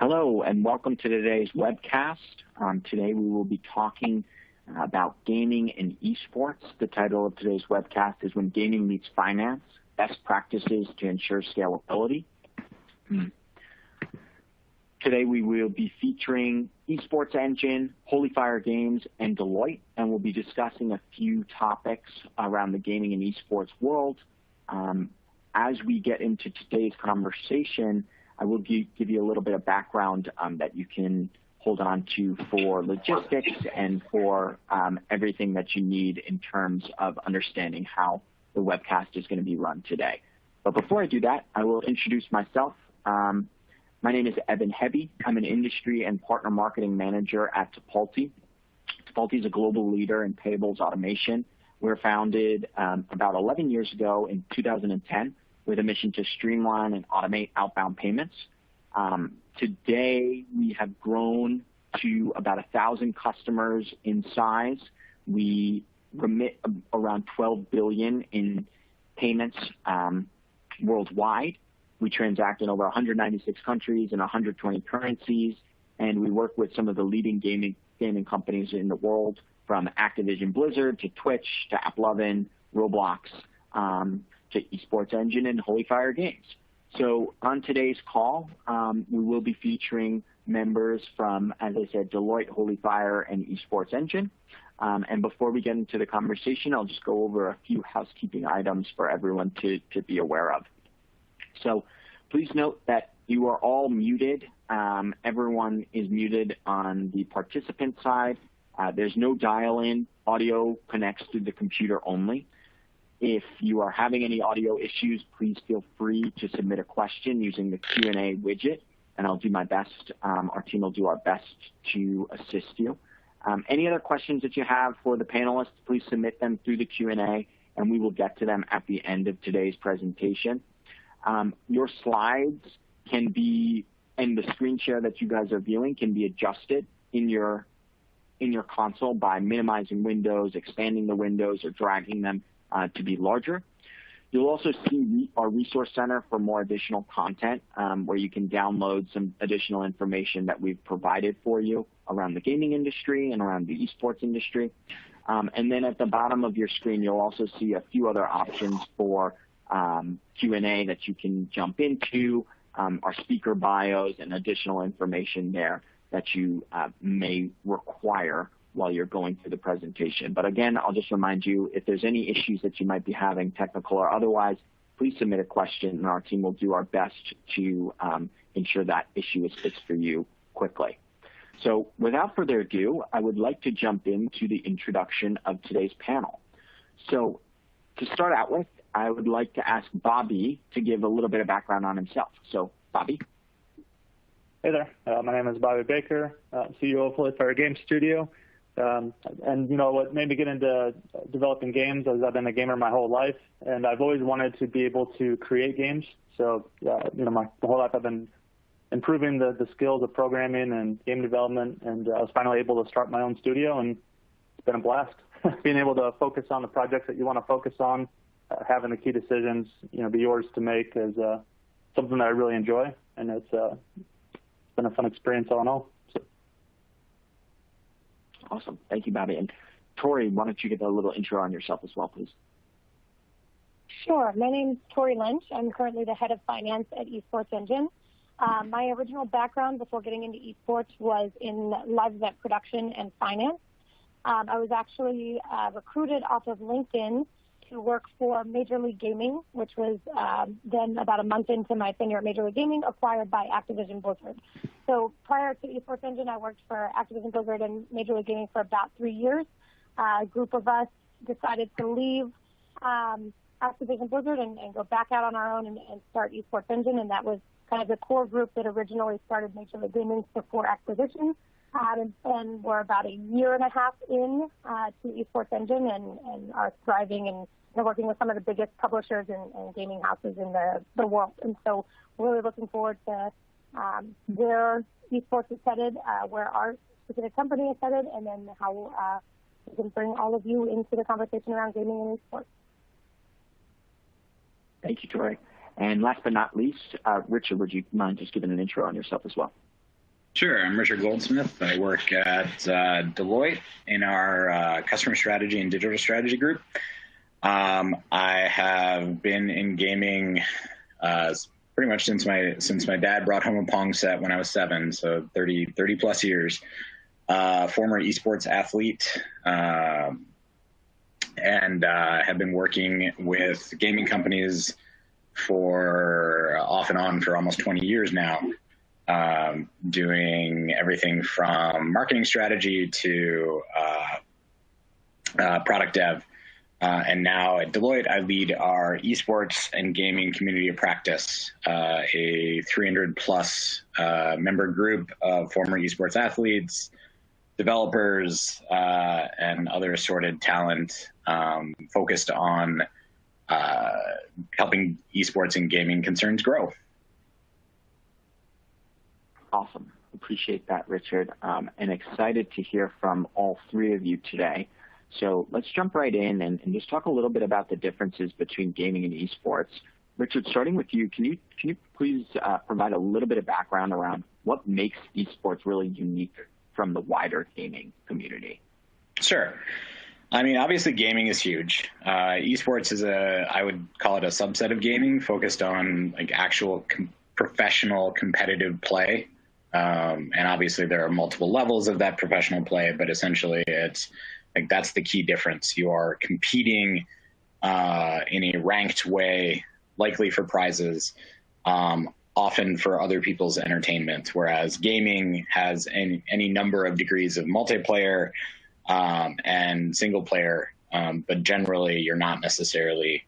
Hello and welcome to today's webcast. Today we will be talking about gaming and esports. The title of today's webcast is When Gaming Meets Finance, Best Practices to Ensure Scalability. Today we will be featuring Esports Engine, Holy Fire Games, and Deloitte, and we'll be discussing a few topics around the gaming and esports world. As we get into today's conversation, I will give you a little bit of background that you can hold on to for logistics and for everything that you need in terms of understanding how the webcast is going to be run today. But before I do that, I will introduce myself. My name is Evan Hebe. I'm an industry and partner marketing manager at Tipalti. Tipalti is a global leader in payables automation. We were founded about 11 years ago in 2010 with a mission to streamline and automate outbound payments. Today, we have grown to about 1,000 customers in size. We remit around $12 billion in payments worldwide. We transact in over 196 countries and 120 currencies, and we work with some of the leading gaming companies in the world, from Activision Blizzard to Twitch to AppLovin, Roblox, to Esports Engine and Holy Fire Games. So on today's call, we will be featuring members from, as I said, Deloitte, Holy Fire, and Esports Engine. And before we get into the conversation, I'll just go over a few housekeeping items for everyone to be aware of. So please note that you are all muted. Everyone is muted on the participant side. There's no dial-in. Audio connects to the computer only. If you are having any audio issues, please feel free to submit a question using the Q&A widget, and I'll do my best. Our team will do our best to assist you. Any other questions that you have for the panelists, please submit them through the Q&A, and we will get to them at the end of today's presentation. Your slides can be, and the screen share that you guys are viewing can be adjusted in your console by minimizing windows, expanding the windows, or dragging them to be larger. You'll also see our resource center for more additional content where you can download some additional information that we've provided for you around the gaming industry and around the esports industry. And then at the bottom of your screen, you'll also see a few other options for Q&A that you can jump into, our speaker bios and additional information there that you may require while you're going through the presentation. But again, I'll just remind you, if there's any issues that you might be having, technical or otherwise, please submit a question and our team will do our best to ensure that issue is fixed for you quickly. So without further ado, I would like to jump into the introduction of today's panel. So to start out with, I would like to ask Bobby to give a little bit of background on himself. So Bobby. Hey there, my name is Bobby Baker, CEO of Holy Fire Games Studio. And you know what made me get into developing games is I've been a gamer my whole life, and I've always wanted to be able to create games. So my whole life I've been improving the skills of programming and game development, and I was finally able to start my own studio, and it's been a blast. Being able to focus on the projects that you want to focus on, having the key decisions be yours to make is something that I really enjoy, and it's been a fun experience all in all. Awesome. Thank you, Bobby. And Tori, why don't you give a little intro on yourself as well, please? Sure. My name is Tori Lynch. I'm currently the head of finance at Esports Engine. My original background before getting into esports was in live event production and finance. I was actually recruited off of LinkedIn to work for Major League Gaming, which was then about a month into my tenure at Major League Gaming, acquired by Activision Blizzard. So prior to Esports Engine, I worked for Activision Blizzard and Major League Gaming for about 3 years. A group of us decided to leave Activision Blizzard and go back out on our own and start Esports Engine, and that was kind of the core group that originally started Major League Gaming before acquisition. And we're about a year and a half in to Esports Engine and are thriving and working with some of the biggest publishers and gaming houses in the world. And so we're really looking forward to where esports is headed, where our specific company is headed, and then how we can bring all of you into the conversation around gaming and esports. Thank you, Tori. And last but not least, Richard, would you mind just giving an intro on yourself as well? Sure. I'm Richard Goldsmith. I work at Deloitte in our customer strategy and digital strategy group. I have been in gaming pretty much since my dad brought home a Pong set when I was 7, so 30 plus years. Former esports athlete, and have been working with gaming companies for off and on for almost 20 years now. Doing everything from marketing strategy to product dev. And now at Deloitte, I lead our esports and gaming community of practice, a 300 plus member group of former esports athletes, developers, and other assorted talent focused on helping esports and gaming concerns grow. Awesome. Appreciate that, Richard, and excited to hear from all three of you today. So let's jump right in and just talk a little bit about the differences between gaming and esports. Richard, starting with you, can you please provide a little bit of background around what makes esports really unique from the wider gaming community? Sure. I mean, obviously gaming is huge. Esports is I would call it a subset of gaming focused on like actual professional competitive play. And obviously there are multiple levels of that professional play, but essentially it's like that's the key difference. You are competing in a ranked way, likely for prizes, often for other people's entertainment, whereas gaming has any number of degrees of multiplayer and single player, but generally you're not necessarily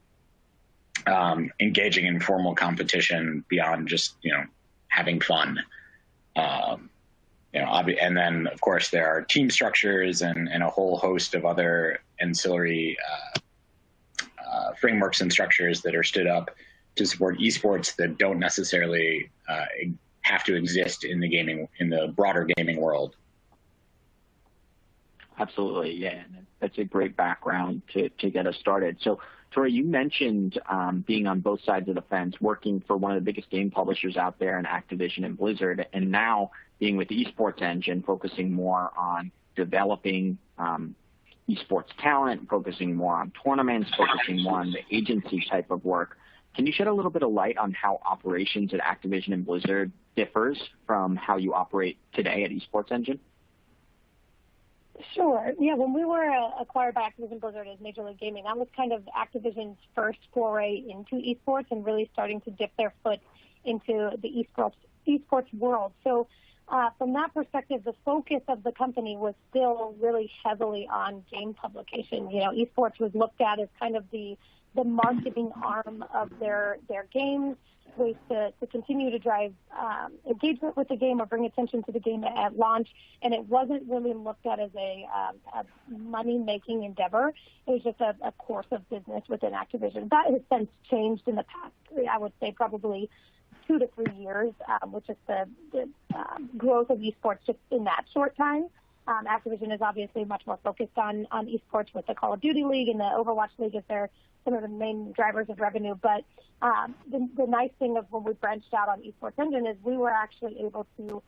engaging in formal competition beyond just, having fun. And then, of course, there are team structures and a whole host of other ancillary frameworks and structures that are stood up to support esports that don't necessarily have to exist in the broader gaming world. Absolutely, yeah. That's a great background to get us started. So, Tori, you mentioned being on both sides of the fence, working for one of the biggest game publishers out there in Activision and Blizzard, and now being with the Esports Engine, focusing more on developing esports talent, focusing more on tournaments, focusing more on the agency type of work. Can you shed a little bit of light on how operations at Activision and Blizzard differs from how you operate today at Esports Engine? Sure. Yeah, when we were acquired by Activision Blizzard as Major League Gaming, that was kind of Activision's first foray into esports and really starting to dip their foot into the esports world. So from that perspective, the focus of the company was still really heavily on game publication. Esports was looked at as kind of the marketing arm of their games, ways to continue to drive engagement with the game or bring attention to the game at launch. And it wasn't really looked at as a money-making endeavor. It was just a course of business within Activision. That has since changed in the past, I would say, probably 2 to 3 years, with just the growth of esports just in that short time. Activision is obviously much more focused on esports with the Call of Duty League and the Overwatch League as their some of the main drivers of revenue. But the nice thing of when we branched out on Esports Engine is we were actually able to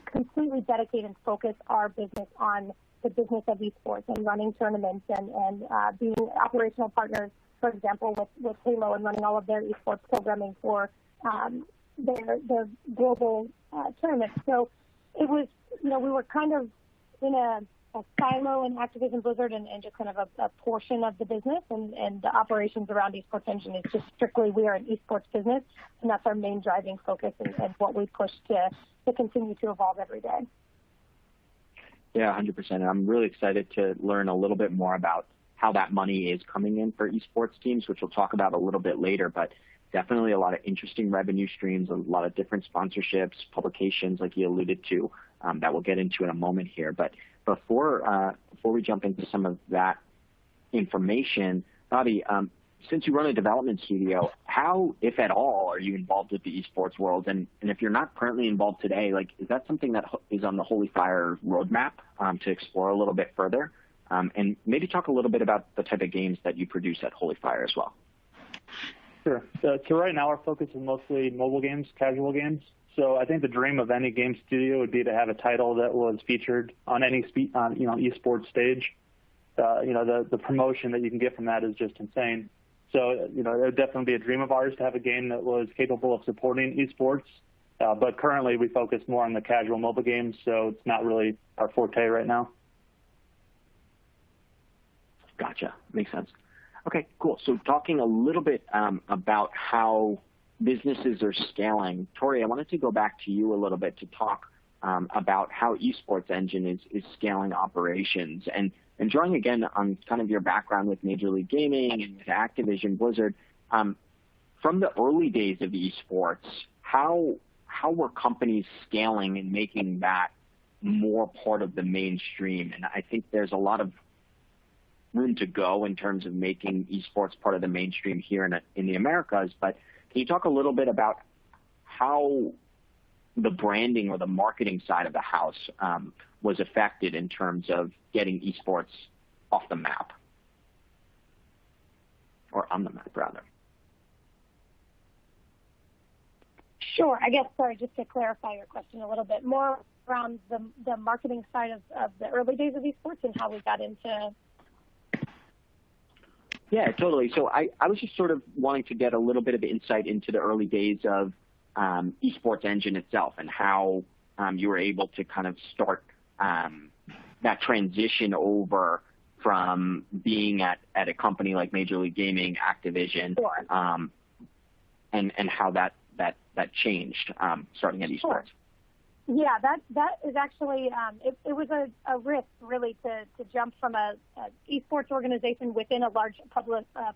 completely dedicate and focus our business on the business of esports and running tournaments and being operational partners, for example, with Halo and running all of their esports programming for their global tournaments. So it was, we were kind of in a silo in Activision Blizzard and just kind of a portion of the business, and the operations around Esports Engine is just strictly we are an esports business, and that's our main driving focus and what we push to continue to evolve every day. Yeah, 100%. I'm really excited to learn a little bit more about how that money is coming in for esports teams, which we'll talk about a little bit later, but definitely a lot of interesting revenue streams, a lot of different sponsorships, publications like you alluded to, that we'll get into in a moment here. But before we jump into some of that information, Bobby, since you run a development studio, how, if at all, are you involved with the esports world? And if you're not currently involved today, is that something that is on the Holy Fire roadmap to explore a little bit further? And maybe talk a little bit about the type of games that you produce at Holy Fire as well. Sure. So right now our focus is mostly mobile games, casual games. So I think the dream of any game studio would be to have a title that was featured on any esports stage. The promotion that you can get from that is just insane. So it would definitely be a dream of ours to have a game that was capable of supporting esports. But currently we focus more on the casual mobile games, so it's not really our forte right now. Gotcha. Makes sense. Okay, cool. So talking a little bit about how businesses are scaling, Tori, I wanted to go back to you a little bit to talk about how Esports Engine is scaling operations. And drawing again on kind of your background with Major League Gaming and with Activision Blizzard, from the early days of esports, how were companies scaling and making that more part of the mainstream? And I think there's a lot of room to go in terms of making esports part of the mainstream here in the Americas. But can you talk a little bit about how the branding or the marketing side of the house was affected in terms of getting esports off the map, or on the map rather? Sure. I guess, sorry, just to clarify your question a little bit more around the marketing side of the early days of esports and how we got into. Yeah, totally. So I was just sort of wanting to get a little bit of insight into the early days of Esports Engine itself and how you were able to kind of start that transition over from being at a company like Major League Gaming, Activision, Sure. And how that changed starting at esports. Sure. Yeah, that is actually it was a risk really to jump from a esports organization within a large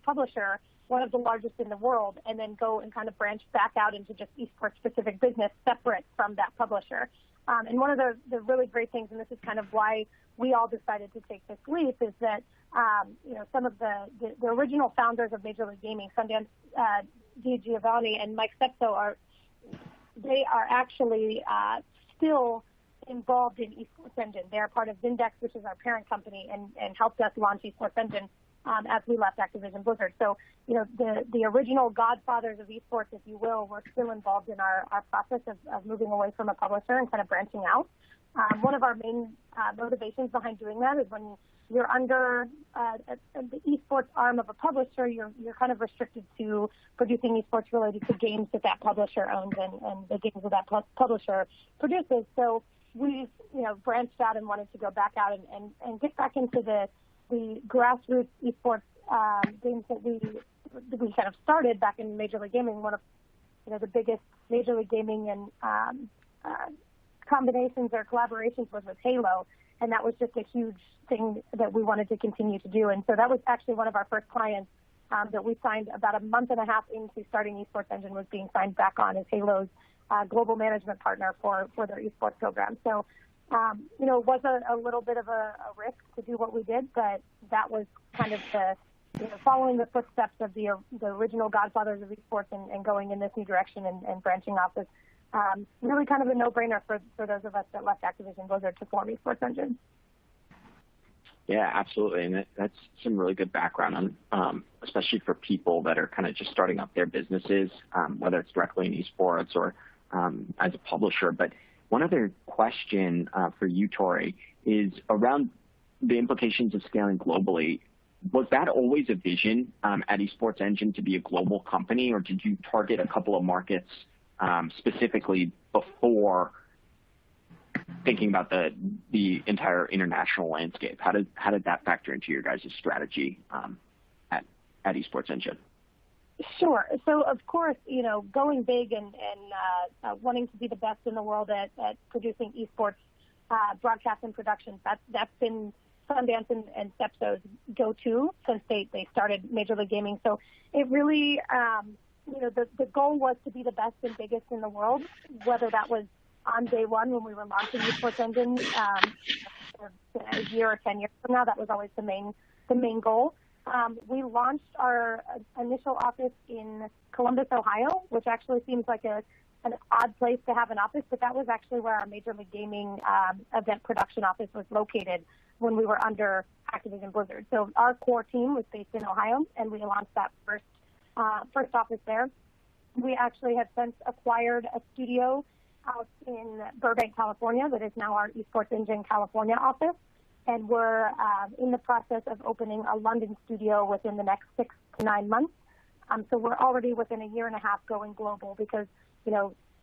publisher, one of the largest in the world, and then go and kind of branch back out into just esports specific business separate from that publisher. And one of the really great things, and this is kind of why we all decided to take this leap, is that some of the original founders of Major League Gaming, Sundance Giovanni and Mike Sepso, are actually still involved in Esports Engine. They're part of Zindex, which is our parent company, and helped us launch Esports Engine as we left Activision Blizzard. So, the original godfathers of esports, if you will, were still involved in our process of moving away from a publisher and kind of branching out. One of our main motivations behind doing that is when you're under the esports arm of a publisher, you're kind of restricted to producing esports related to games that publisher owns and the games that publisher produces. So we've branched out and wanted to go back out and get back into the grassroots esports games that we kind of started back in Major League Gaming. One of the biggest Major League Gaming and combinations or collaborations was with Halo, and that was just a huge thing that we wanted to continue to do. And so that was actually one of our first clients that we signed about a month and a half into starting Esports Engine, was being signed back on as Halo's global management partner for their esports program. So, it was a little bit of a risk to do what we did, but that was kind of following the footsteps of the original godfathers of esports and going in this new direction and branching off is really kind of a no-brainer for those of us that left Activision Blizzard to form Esports Engine. Yeah, absolutely. And that's some really good background on, especially for people that are kind of just starting up their businesses, whether it's directly in esports or as a publisher. But one other question for you, Tori, is around the implications of scaling globally. Was that always a vision at Esports Engine to be a global company, or did you target a couple of markets specifically before thinking about the entire international landscape? How did that factor into your guys' strategy at Esports Engine? Sure. So of course, going big and wanting to be the best in the world at producing esports broadcast and production, that's been Sundance and Sepso's go-to since they started Major League Gaming. So it really, the goal was to be the best and biggest in the world, whether that was on day one when we were launching Esports Engine a year or 10 years from now. That was always the main goal. We launched our initial office in Columbus, Ohio, which actually seems like an odd place to have an office, but that was actually where our Major League Gaming event production office was located when we were under Activision Blizzard. So our core team was based in Ohio, and we launched that first first office there. We actually have since acquired a studio out in Burbank, California, that is now our Esports Engine California office. And we're in the process of opening a London studio within the next 6 to 9 months. So we're already within a year and a half going global because,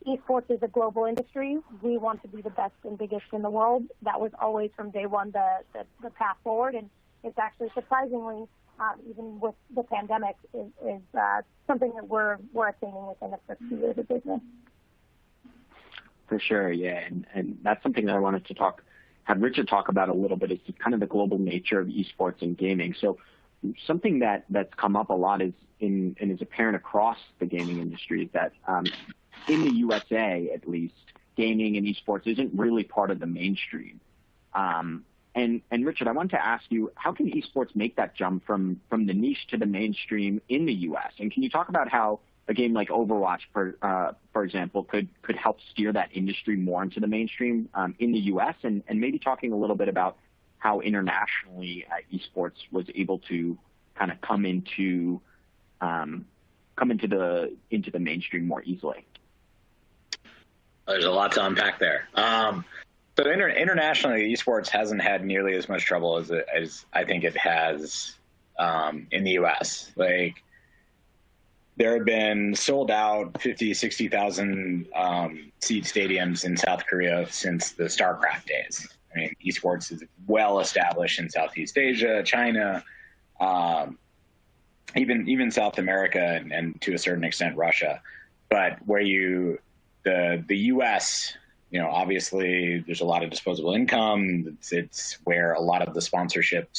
esports is a global industry. We want to be the best and biggest in the world. That was always from day one the path forward. And it's actually surprisingly, even with the pandemic, is something that we're attaining within the first 2 years of business. For sure, yeah. And that's something that I wanted to have Richard talk about a little bit, is kind of the global nature of esports and gaming. So something that's come up a lot and is apparent across the gaming industry is that in the USA, at least, gaming and esports isn't really part of the mainstream. And Richard, I wanted to ask you, how can esports make that jump from the niche to the mainstream in the US? And can you talk about how a game like Overwatch, for example, could help steer that industry more into the mainstream in the US, and maybe talking a little bit about how internationally esports was able to kind of come into the mainstream more easily. There's a lot to unpack there. So internationally, esports hasn't had nearly as much trouble as I think it has in the US. Like, there have been sold out 50, 60,000 seat stadiums in South Korea since the StarCraft days. I mean, esports is well established in Southeast Asia, China, even South America, and to a certain extent Russia. But where the U.S., obviously there's a lot of disposable income. It's where a lot of the sponsorship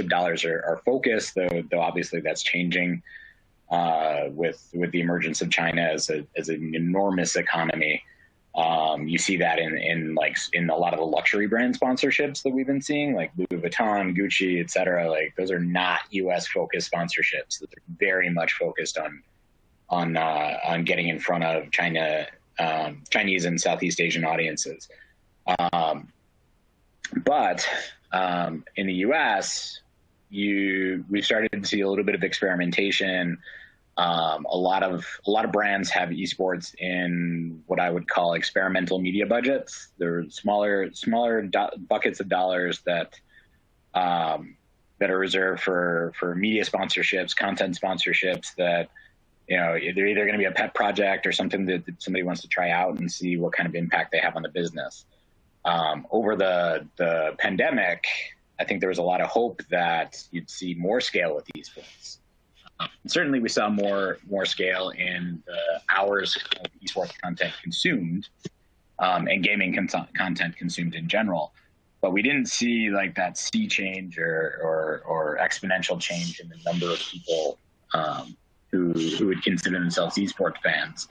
dollars are focused, though obviously that's changing. With the emergence of China as an enormous economy, you see that in a lot of the luxury brand sponsorships that we've been seeing, like Louis Vuitton, Gucci, et cetera. Like, those are not U.S. focused sponsorships. They're very much focused on getting in front of Chinese and Southeast Asian audiences. But in the U.S., we've started to see a little bit of experimentation. A lot of brands have esports in what I would call experimental media budgets. They're smaller buckets of dollars that are reserved for media sponsorships, content sponsorships that, they're either going to be a pet project or something that somebody wants to try out and see what kind of impact they have on the business. Over the pandemic, I think there was a lot of hope that you'd see more scale with esports. Certainly, we saw more scale in the hours of esports content consumed, and gaming content consumed in general. But we didn't see like that sea change or exponential change in the number of people who would consider themselves esports fans,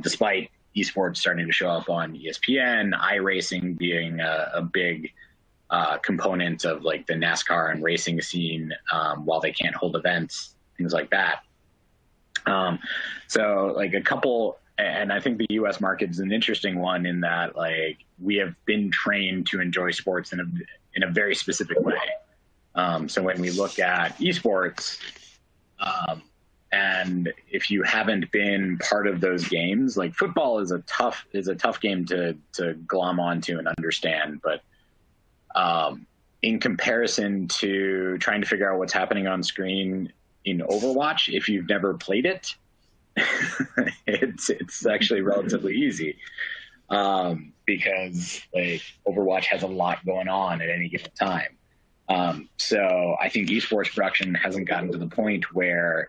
despite esports starting to show up on ESPN, iRacing being a big component of like the NASCAR and racing scene, while they can't hold events, things like that. So like and I think the U.S. market is an interesting one in that, like, we have been trained to enjoy sports in a very specific way. So when we look at esports, and if you haven't been part of those games, like football is a tough game to glom onto and understand, but in comparison to trying to figure out what's happening on screen in Overwatch, if you've never played it, it's actually relatively easy, because like Overwatch has a lot going on at any given time. So I think esports production hasn't gotten to the point where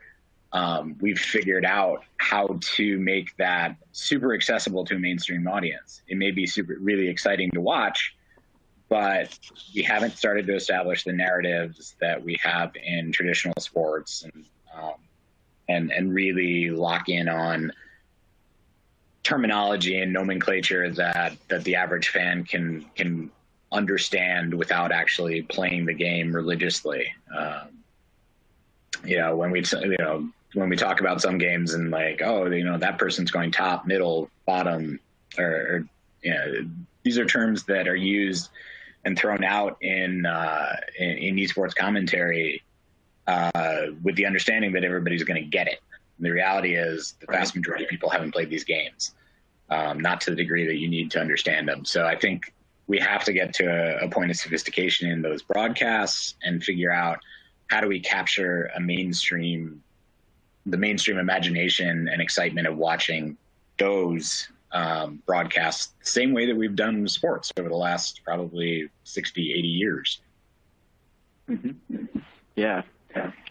we've figured out how to make that super accessible to a mainstream audience. It may be really exciting to watch, but we haven't started to establish the narratives that we have in traditional sports, and really lock in on terminology and nomenclature that the average fan can understand without actually playing the game religiously. When we talk about some games and like, oh, that person's going top, middle, bottom, or these are terms that are used and thrown out in esports commentary with the understanding that everybody's going to get it. And the reality is the vast majority of people haven't played these games, not to the degree that you need to understand them. So I think we have to get to a point of sophistication in those broadcasts and figure out how do we capture the mainstream imagination and excitement of watching those broadcasts the same way that we've done sports over the last probably 60, 80 years. Mm-hmm. Yeah,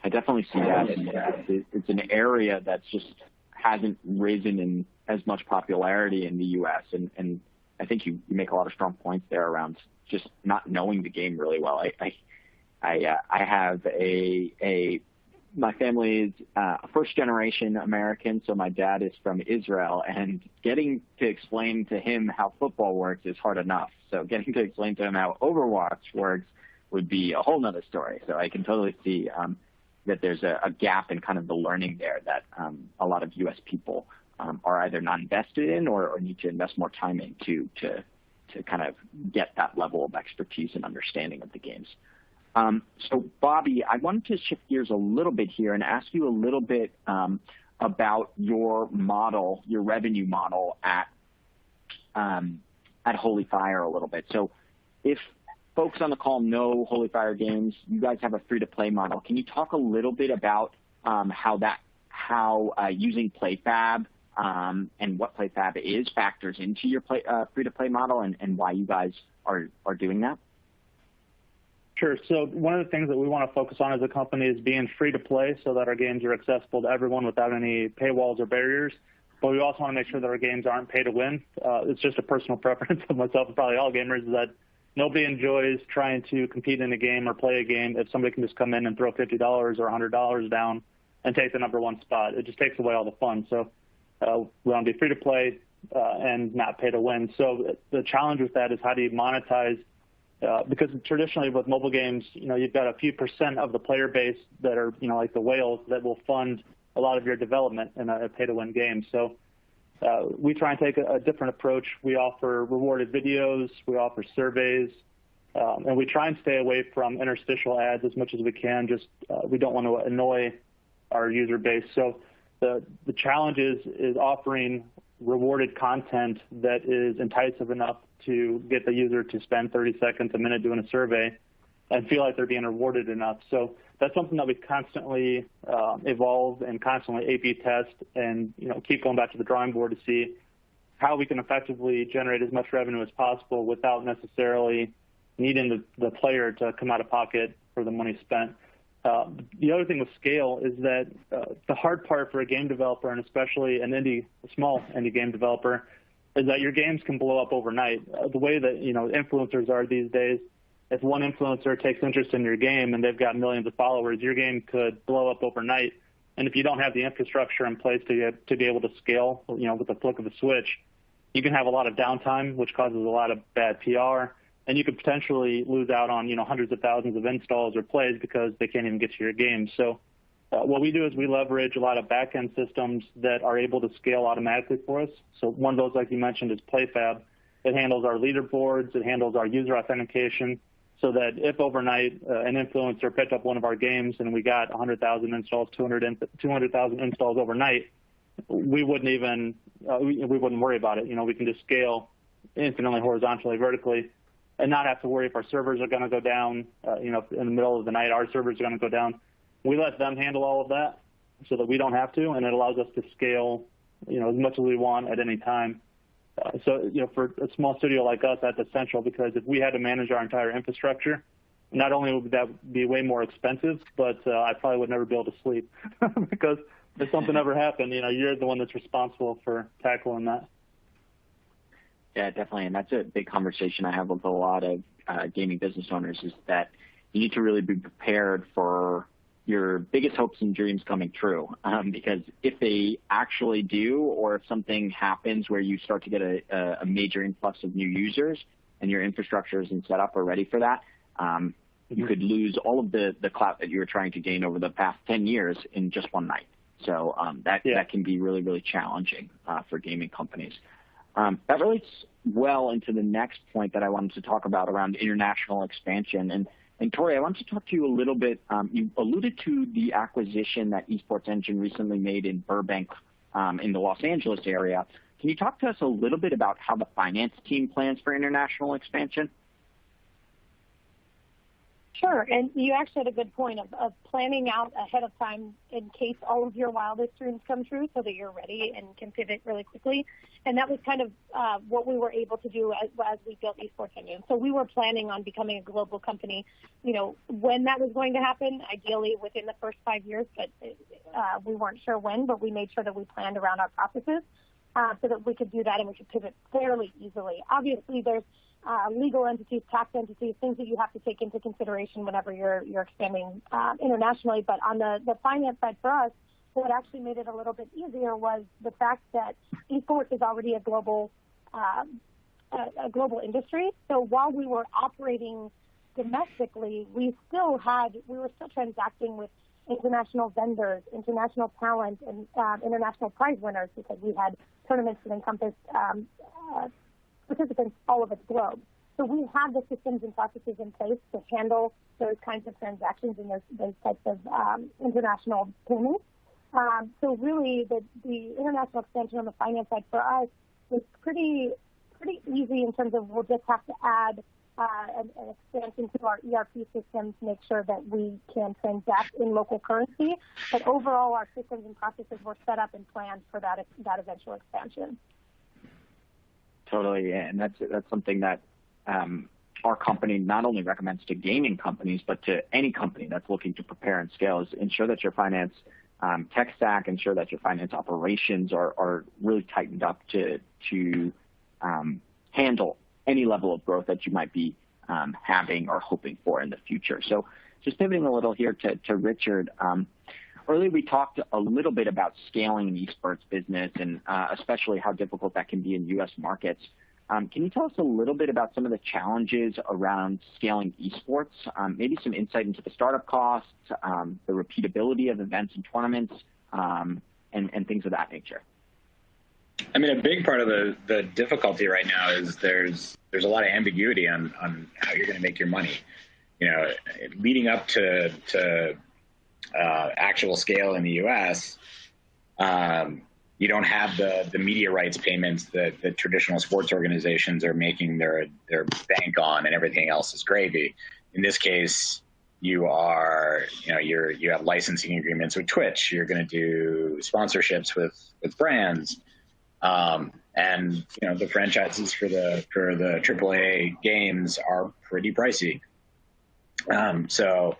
I definitely see that. It's an area that just hasn't risen in as much popularity in the U.S. And I think you make a lot of strong points there around just not knowing the game really well. I have my family is a first-generation American, so my dad is from Israel, and getting to explain to him how football works is hard enough. So getting to explain to him how Overwatch works would be a whole nother story. So I can totally see that there's a gap in kind of the learning there that a lot of U.S. people are either not invested in or need to invest more time in to kind of get that level of expertise and understanding of the games. So, Bobby, I wanted to shift gears a little bit here and ask you a little bit about your model, your revenue model at Holy Fire a little bit. So if folks on the call know Holy Fire Games, you guys have a free-to-play model. Can you talk a little bit about how using PlayFab and what PlayFab is factors into your free-to-play model and why you guys are doing that? Sure. So one of the things that we want to focus on as a company is being free to play so that our games are accessible to everyone without any paywalls or barriers. But we also want to make sure that our games aren't pay to win. It's just a personal preference of myself and probably all gamers is that nobody enjoys trying to compete in a game or play a game if somebody can just come in and throw $50 or $100 down and take the number one spot. It just takes away all the fun. So we want to be free to play and not pay to win. So the challenge with that is how do you monetize? Because traditionally with mobile games, you've got a few percent of the player base that are, like the whales that will fund a lot of your development in a pay-to-win game. So we try and take a different approach. We offer rewarded videos, we offer surveys, and we try and stay away from interstitial ads as much as we can. Just we don't want to annoy our user base. So the challenge is offering rewarded content that is enticing enough to get the user to spend 30 seconds, a minute doing a survey and feel like they're being rewarded enough. So that's something that we constantly evolve and constantly A/B test and keep going back to the drawing board to see how we can effectively generate as much revenue as possible without necessarily needing the player to come out of pocket for the money spent. The other thing with scale is that the hard part for a game developer, and especially a small indie game developer, is that your games can blow up overnight. The way that influencers are these days, if one influencer takes interest in your game and they've got millions of followers, your game could blow up overnight. And if you don't have the infrastructure in place to be able to scale, with the flick of a switch, you can have a lot of downtime, which causes a lot of bad PR. And you could potentially lose out on, hundreds of thousands of installs or plays because they can't even get to your game. So what we do is we leverage a lot of back-end systems that are able to scale automatically for us. So one of those, like you mentioned, is PlayFab. It handles our leaderboards. It handles our user authentication so that if overnight an influencer picked up one of our games and we got 100,000 installs, 200,000 installs overnight, we wouldn't even we wouldn't worry about it. We can just scale infinitely horizontally, vertically, and not have to worry if our servers are going to go down. In the middle of the night, our servers are going to go down. We let them handle all of that so that we don't have to, and it allows us to scale, as much as we want at any time. So, for a small studio like us, that's essential because if we had to manage our entire infrastructure, not only would that be way more expensive, but I probably would never be able to sleep because if something ever happened, you're the one that's responsible for tackling that. Yeah, definitely. And that's a big conversation I have with a lot of gaming business owners is that you need to really be prepared for your biggest hopes and dreams coming true. Because if they actually do, or if something happens where you start to get a major influx of new users and your infrastructure isn't set up or ready for that, you could lose all of the clout that you were trying to gain over the past 10 years in just one night. So that can be really, really challenging for gaming companies. That relates well into the next point that I wanted to talk about around international expansion. And And Tori, I want to talk to you a little bit. You alluded to the acquisition that Esports Engine recently made in Burbank, in the Los Angeles area. Can you talk to us a little bit about how the finance team plans for international expansion? Sure, and you actually had a good point of planning out ahead of time in case all of your wildest dreams come true so that you're ready and can pivot really quickly. And that was kind of what we were able to do as we built Esports Engine. So we were planning on becoming a global company, when that was going to happen, ideally within the first 5 years, but we weren't sure when, but we made sure that we planned around our processes so that we could do that and we could pivot fairly easily. Obviously, there's legal entities, tax entities, things that you have to take into consideration whenever you're expanding internationally. But on the finance side for us, what actually made it a little bit easier was the fact that esports is already a global industry. So while we were operating domestically, we were still transacting with international vendors, international talent, and international prize winners because we had tournaments that encompassed participants all over the globe. So we have the systems and processes in place to handle those kinds of transactions and those types of international payments. So really, the international expansion on the finance side for us was pretty easy in terms of we'll just have to add an expansion to our ERP system to make sure that we can transact in local currency. But overall, our systems and processes were set up and planned for that eventual expansion. Totally, and that's something that our company not only recommends to gaming companies, but to any company that's looking to prepare and scale, is ensure that your finance tech stack, ensure that your finance operations are really tightened up to handle any level of growth that you might be having or hoping for in the future. So just pivoting a little here to Richard. Earlier, we talked a little bit about scaling an esports business and especially how difficult that can be in U.S. markets. Can you tell us a little bit about some of the challenges around scaling esports, maybe some insight into the startup costs, the repeatability of events and tournaments, and things of that nature? I mean, a big part of the difficulty right now is there's a lot of ambiguity on how you're going to make your money. Leading up to actual scale in the U.S., you don't have the media rights payments that the traditional sports organizations are making their bank on, and everything else is gravy. In this case, you have licensing agreements with Twitch. You're going to do sponsorships with brands, and the franchises for the AAA games are pretty pricey. So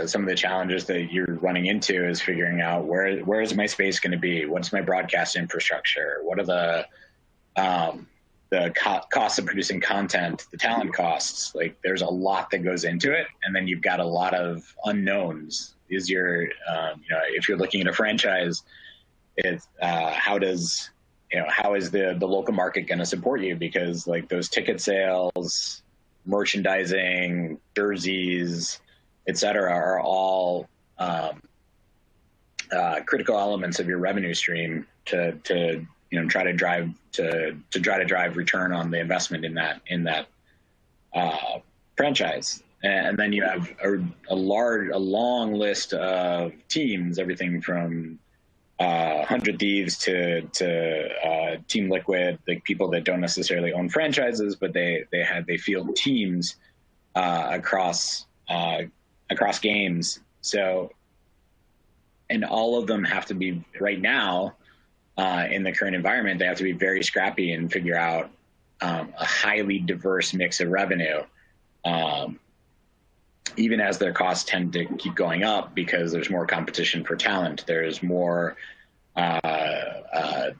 some of the challenges that you're running into is figuring out where is my space going to be? What's my broadcast infrastructure? What are the costs of producing content, the talent costs? Like, there's a lot that goes into it, and then you've got a lot of unknowns. If you're looking at a franchise, it's how is the local market going to support you? Because like those ticket sales, merchandising, jerseys, et cetera, are all critical elements of your revenue stream to try to drive return on the investment in that franchise. And then you have a long list of teams, everything from 100 Thieves to Team Liquid, like people that don't necessarily own franchises, but they field teams across games. So, and all of them have to be, right now, in the current environment, they have to be very scrappy and figure out a highly diverse mix of revenue, even as their costs tend to keep going up because there's more competition for talent. There's more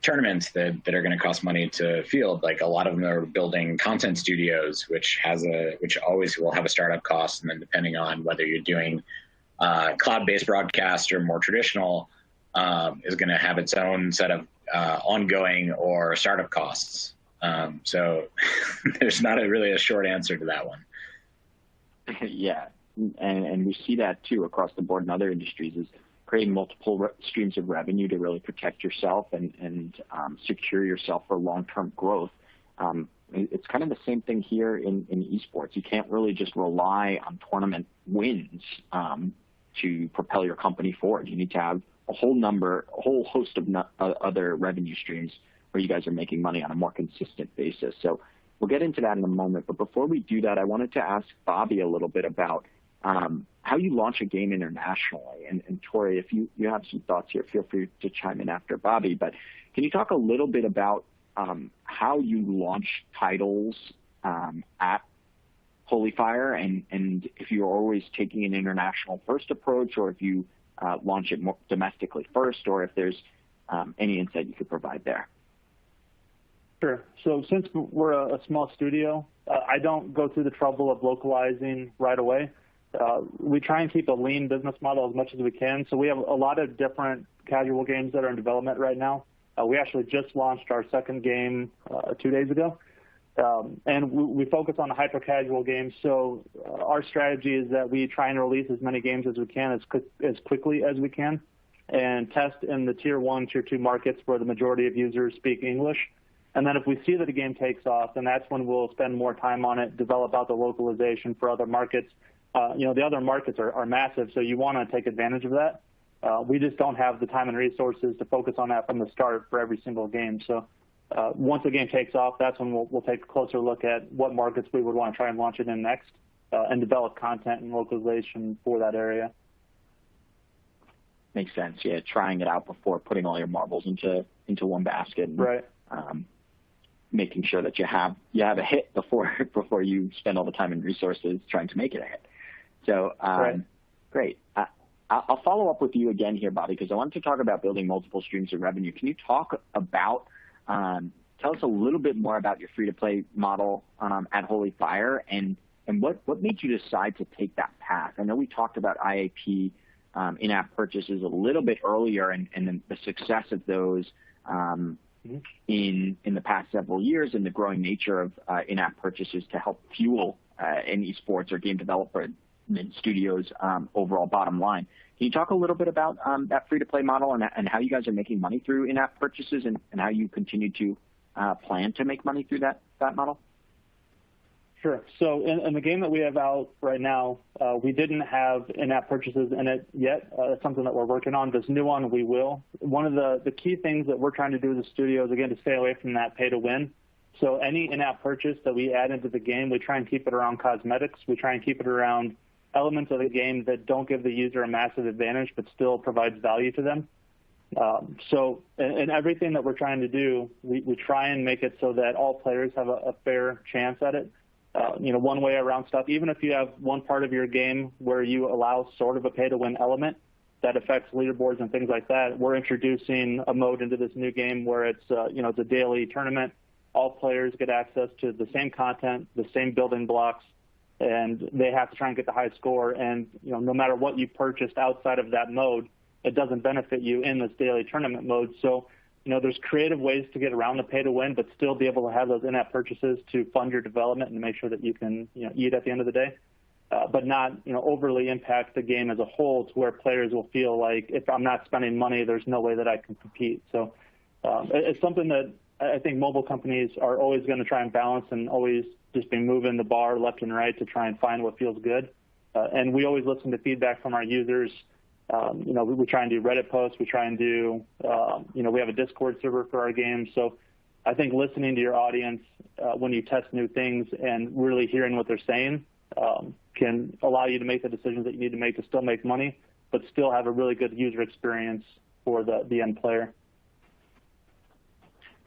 tournaments that are going to cost money to field. Like, a lot of them are building content studios, which always will have a startup cost, and then depending on whether you're doing cloud-based broadcast or more traditional, is going to have its own set of ongoing or startup costs. So there's not really a short answer to that one. Yeah, and we see that too across the board in other industries, is creating multiple streams of revenue to really protect yourself and secure yourself for long-term growth. it's kind of the same thing here in esports. You can't really just rely on tournament wins to propel your company forward. You need to have a whole host of other revenue streams where you guys are making money on a more consistent basis. So we'll get into that in a moment. But before we do that, I wanted to ask Bobby a little bit about how you launch a game internationally. And Tori, if you have some thoughts here, feel free to chime in after Bobby. But can you talk a little bit about how you launch titles at Holy Fire, and if you're always taking an international first approach, or if you launch it more domestically first, or if there's any insight you could provide there? Sure. So since we're a small studio, I don't go through the trouble of localizing right away. We try and keep a lean business model as much as we can. So we have a lot of different casual games that are in development right now. We actually just launched our second game 2 days ago. And we focus on the hyper-casual games. So our strategy is that we try and release as many games as we can as quickly as we can, and test in the tier 1, tier 2 markets where the majority of users speak English. And then if we see that a game takes off, then that's when we'll spend more time on it, develop out the localization for other markets. The other markets are massive, so you want to take advantage of that. We just don't have the time and resources to focus on that from the start for every single game. So once a game takes off, that's when we'll take a closer look at what markets we would want to try and launch it in next, and develop content and localization for that area. Makes sense. Yeah, trying it out before putting all your marbles into one basket. And, right. Making sure that you have a hit before you spend all the time and resources trying to make it a hit. So right. Great. I'll follow up with you again here, Bobby, because I wanted to talk about building multiple streams of revenue. Can you talk about tell us a little bit more about your free-to-play model at Holy Fire, and what made you decide to take that path? I know we talked about IAP in-app purchases a little bit earlier, and then the success of those in the past several years, and the growing nature of in-app purchases to help fuel an esports or game developer and studios' overall bottom line. Can you talk a little bit about that free-to-play model and how you guys are making money through in-app purchases, and how you continue to plan to make money through that model? Sure. So in the game that we have out right now, we didn't have in-app purchases in it yet. It's something that we're working on. This new one, we will. One of the key things that we're trying to do as a studio is, again, to stay away from that pay-to-win. So any in-app purchase that we add into the game, we try and keep it around cosmetics. We try and keep it around elements of the game that don't give the user a massive advantage but still provides value to them. So in everything that we're trying to do, we try and make it so that all players have a fair chance at it. One way around stuff, even if you have one part of your game where you allow sort of a pay-to-win element that affects leaderboards and things like that, we're introducing a mode into this new game where it's a daily tournament. All players get access to the same content, the same building blocks, and they have to try and get the high score. And no matter what you purchased outside of that mode, it doesn't benefit you in this daily tournament mode. So there's creative ways to get around the pay-to-win, but still be able to have those in-app purchases to fund your development and make sure that you can eat at the end of the day, but not overly impact the game as a whole to where players will feel like, if I'm not spending money, there's no way that I can compete. So it's something that I think mobile companies are always going to try and balance, and always just be moving the bar left and right to try and find what feels good. And we always listen to feedback from our users. We try and do Reddit posts. We try and do, we have a Discord server for our games. So I think listening to your audience when you test new things and really hearing what they're saying can allow you to make the decisions that you need to make to still make money, but still have a really good user experience for the end player.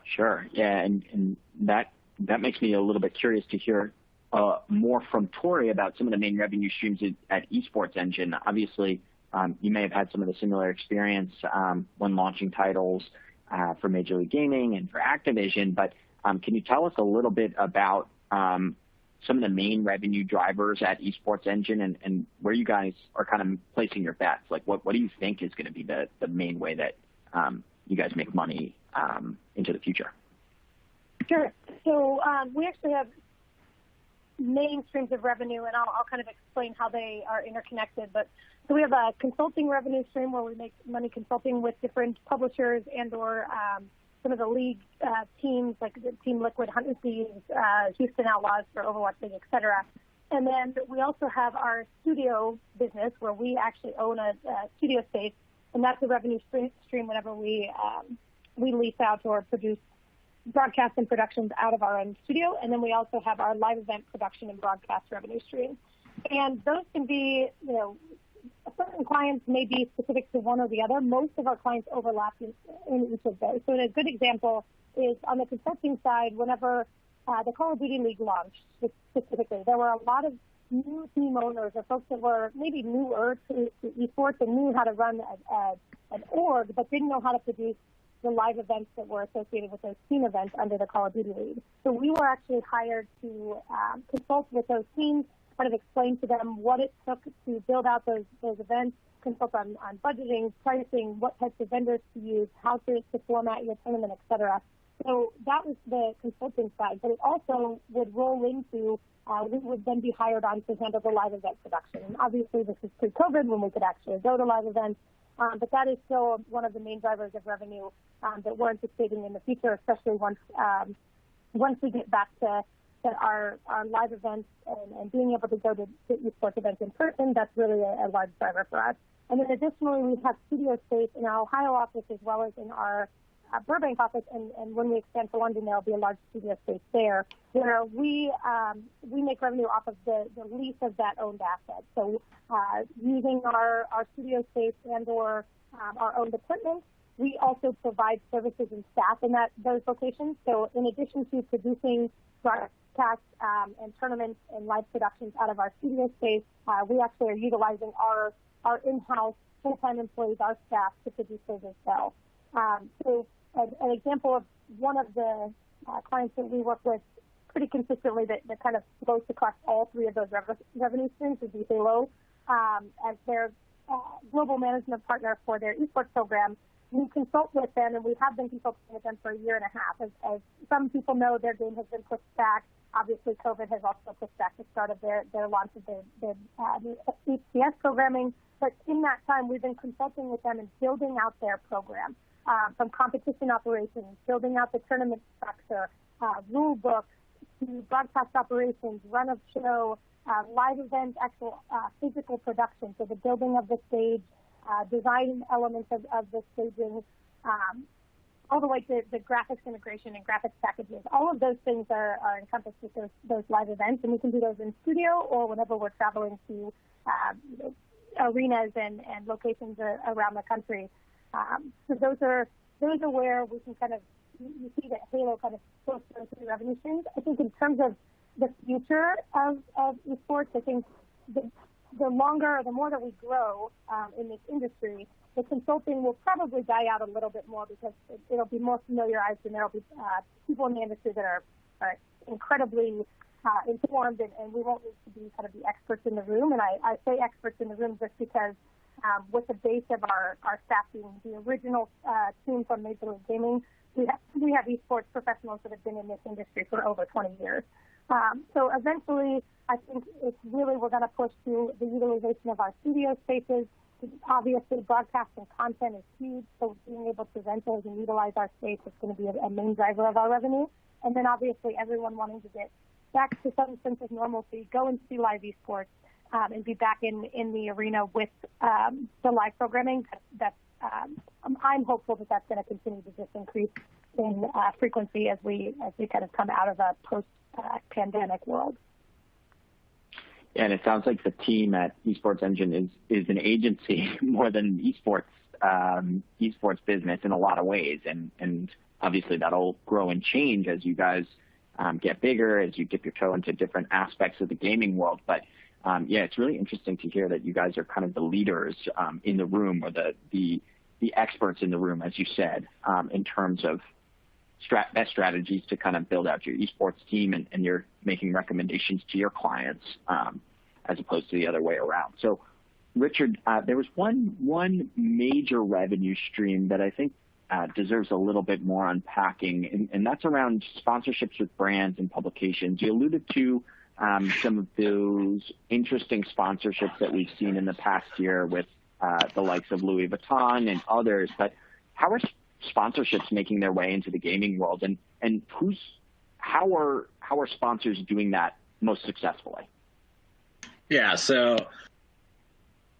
Sure. Yeah, and that makes me a little bit curious to hear more from Tori about some of the main revenue streams at Esports Engine. Obviously, you may have had some of the similar experience when launching titles for Major League Gaming and for Activision, but can you tell us a little bit about some of the main revenue drivers at Esports Engine, and where you guys are kind of placing your bets? Like, what do you think is going to be the main way that you guys make money into the future? Sure. So we actually have main streams of revenue, and I'll kind of explain how they are interconnected. But so we have a consulting revenue stream where we make money consulting with different publishers and or some of the league teams, like the Team Liquid, Hunter Thieves, Houston Outlaws for Overwatch League, et cetera. And then we also have our studio business where we actually own a studio space, and that's a revenue stream whenever we lease out or produce broadcast and productions out of our own studio. And then we also have our live event production and broadcast revenue stream. And those can be, certain clients may be specific to one or the other. Most of our clients overlap in each of those. So a good example is on the consulting side, whenever the Call of Duty League launched specifically, there were a lot of new team owners or folks that were maybe newer to esports and knew how to run an org, but didn't know how to produce the live events that were associated with those team events under the Call of Duty League. So we were actually hired to consult with those teams, kind of explain to them what it took to build out those events, consult on budgeting, pricing, what types of vendors to use, how to format your tournament, et cetera. So that was the consulting side, but it also would roll into, we would then be hired on to handle the live event production. And obviously this is pre-COVID when we could actually go to live events, but that is still one of the main drivers of revenue that we're anticipating in the future, especially once we get back to our live events and being able to go to esports events in person. That's really a large driver for us. And then additionally, we have studio space in our Ohio office as well as in our Burbank office, and when we expand to London, there will be a large studio space there where we make revenue off of the lease of that owned asset. So using our studio space and or our owned equipment, we also provide services and staff in those locations. So in addition to producing broadcasts and tournaments and live productions out of our studio space, we actually are utilizing our in-house full-time employees, our staff, to produce those as well. So an example of one of the clients that we work with pretty consistently that kind of goes across all three of those revenue streams is Halo. As their global management partner for their esports program, we consult with them, and we have been consulting with them for a year and a half. As some people know, their game has been pushed back. Obviously, COVID has also pushed back the start of their launch of their HCS programming. But in that time, we've been consulting with them and building out their program. From competition operations, building out the tournament structure, rule books, to broadcast operations, run of show, live events, actual physical production, so the building of the stage, design elements of the staging, all the way to the graphics integration and graphics packages. All of those things are encompassed with those live events, and we can do those in studio or whenever we're traveling to arenas and locations around the country. So those are where we can kind of, you see that Halo kind of flows through the revenue streams. I think in terms of the future of esports, I think the more that we grow in this industry, the consulting will probably die out a little bit more because it'll be more familiarized, and there'll be people in the industry that are incredibly informed, and we won't need to be kind of the experts in the room. And I say experts in the room just because with the base of our staff being the original team from Major League Gaming, we have esports professionals that have been in this industry for over 20 years. So eventually, I think it's really we're going to push to the utilization of our studio spaces. Obviously, broadcast and content is huge, so being able to rent those and utilize our space is going to be a main driver of our revenue. And then obviously, everyone wanting to get back to some sense of normalcy, go and see live esports, and be back in the arena with the live programming. I'm hopeful that that's going to continue to just increase in frequency as we kind of come out of a post-pandemic world. Yeah, and it sounds like the team at Esports Engine is an agency more than esports business in a lot of ways, and obviously that'll grow and change as you guys get bigger, as you dip your toe into different aspects of the gaming world. But yeah, it's really interesting to hear that you guys are kind of the leaders in the room, or the experts in the room, as you said, in terms of best strategies to kind of build out your esports team, and you're making recommendations to your clients as opposed to the other way around. So, Richard, there was one major revenue stream that I think deserves a little bit more unpacking, and that's around sponsorships with brands and publications. You alluded to some of those interesting sponsorships that we've seen in the past year with the likes of Louis Vuitton and others, but how are sponsorships making their way into the gaming world, and how are sponsors doing that most successfully? Yeah, so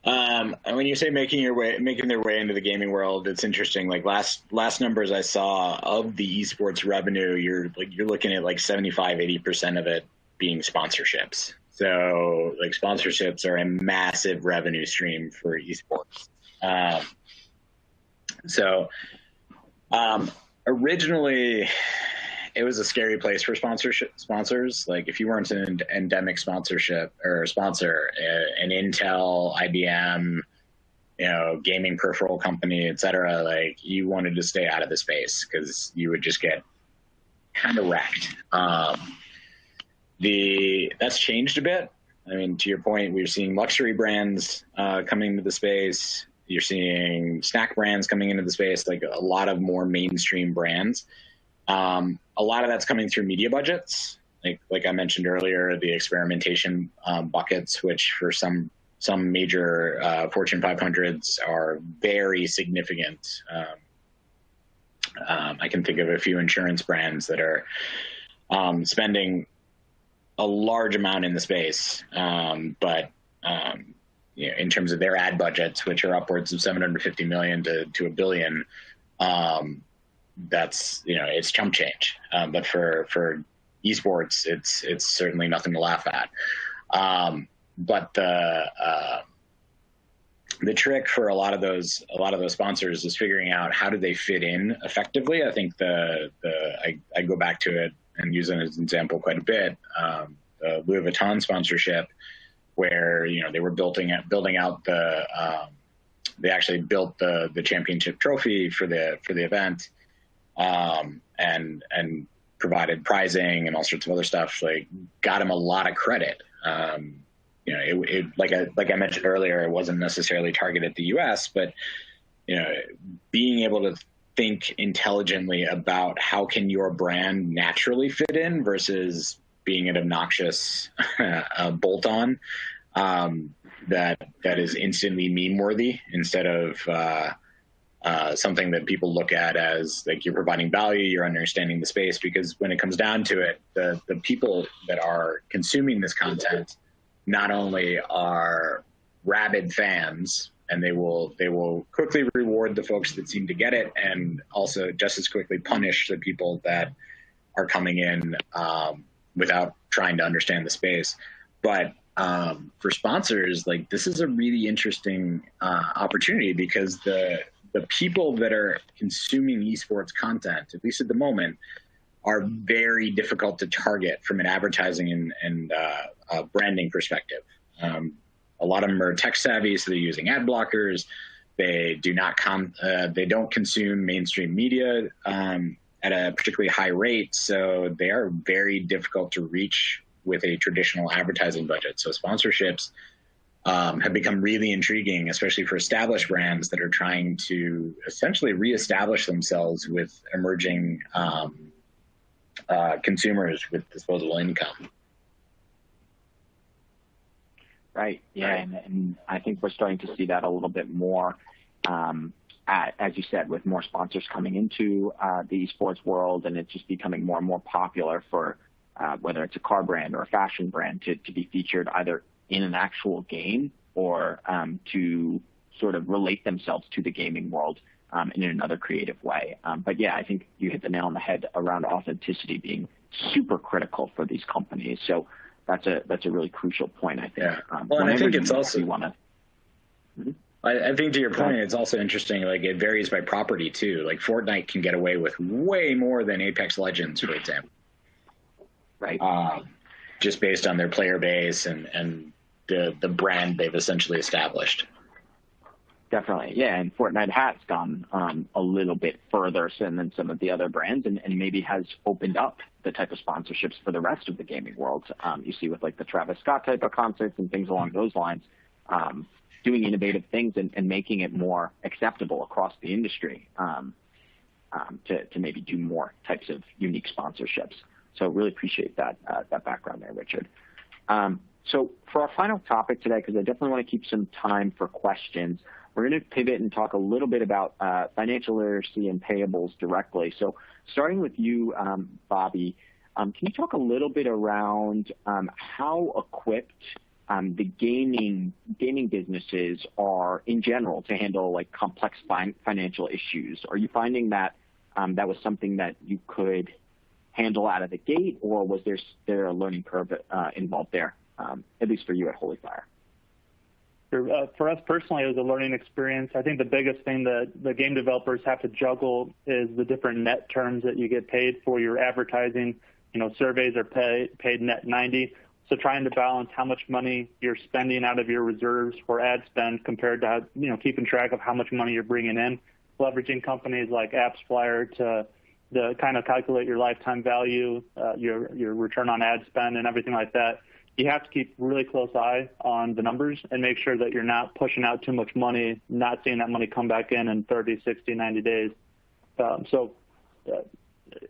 when you say making their way into the gaming world, it's interesting. Like last numbers I saw of the esports revenue, you're looking at like 75-80% of it being sponsorships. So like sponsorships are a massive revenue stream for esports. Originally, it was a scary place for sponsors. Like if you weren't an endemic sponsorship or sponsor, an Intel, IBM, gaming peripheral company, et cetera, like you wanted to stay out of the space because you would just get kind of wrecked. That's changed a bit. I mean, to your point, we're seeing luxury brands coming into the space. You're seeing snack brands coming into the space, like a lot of more mainstream brands. A lot of that's coming through media budgets, like I mentioned earlier, the experimentation buckets, which for some major Fortune 500s are very significant. I can think of a few insurance brands that are spending a large amount in the space, but in terms of their ad budgets, which are upwards of $750 million to $1 billion, that's it's chump change. But for esports, it's certainly nothing to laugh at. But the trick for a lot of those sponsors is figuring out how do they fit in effectively. I think I go back to it and use it as an example quite a bit. The Louis Vuitton sponsorship, where they were building out they actually built the championship trophy for the event, and provided prizing and all sorts of other stuff. Like got him a lot of credit. Like I mentioned earlier, it wasn't necessarily targeted at the U.S., but being able to think intelligently about how can your brand naturally fit in versus being an obnoxious bolt-on that is instantly meme-worthy instead of something that people look at as like you're providing value, you're understanding the space. Because when it comes down to it, the people that are consuming this content not only are rabid fans, and they will quickly reward the folks that seem to get it, and also just as quickly punish the people that are coming in without trying to understand the space. But for sponsors, like this is a really interesting opportunity, because the people that are consuming esports content, at least at the moment, are very difficult to target from an advertising and branding perspective. A lot of them are tech savvy, so they're using ad blockers. They don't consume mainstream media at a particularly high rate, so they are very difficult to reach with a traditional advertising budget. So sponsorships have become really intriguing, especially for established brands that are trying to essentially reestablish themselves with emerging consumers with disposable income. Right. Yeah, and I think we're starting to see that a little bit more, as you said, with more sponsors coming into the esports world, and it's just becoming more and more popular for whether it's a car brand or a fashion brand to be featured either in an actual game or to sort of relate themselves to the gaming world in another creative way. But yeah, I think you hit the nail on the head around authenticity being super critical for these companies. So that's a really crucial point, I think. Yeah. Well, and I think it's also Mm-hmm. I think to your point, it's also interesting. Like it varies by property too. Like Fortnite can get away with way more than Apex Legends, for example. Right. Just based on their player base and the brand they've essentially established. Definitely, yeah. And Fortnite has gone a little bit further than some of the other brands, and maybe has opened up the type of sponsorships for the rest of the gaming world. You see with like the Travis Scott type of concerts and things along those lines, doing innovative things and making it more acceptable across the industry to maybe do more types of unique sponsorships. So really appreciate that background there, Richard. So for our final topic today, because I definitely want to keep some time for questions, we're going to pivot and talk a little bit about financial literacy and payables directly. So starting with you, Bobby, can you talk a little bit around how equipped the gaming businesses are in general to handle like complex financial issues? Are you finding that that was something that you could handle out of the gate, or was there a learning curve involved there, at least for you at Holy Fire? For us personally, it was a learning experience. I think the biggest thing that the game developers have to juggle is the different net terms that you get paid for your advertising. Surveys are paid net 90. So trying to balance how much money you're spending out of your reserves for ad spend compared to, keeping track of how much money you're bringing in, leveraging companies like AppsFlyer to kind of calculate your lifetime value, your return on ad spend and everything like that. You have to keep really close eye on the numbers and make sure that you're not pushing out too much money, not seeing that money come back in 30, 60, 90 days. So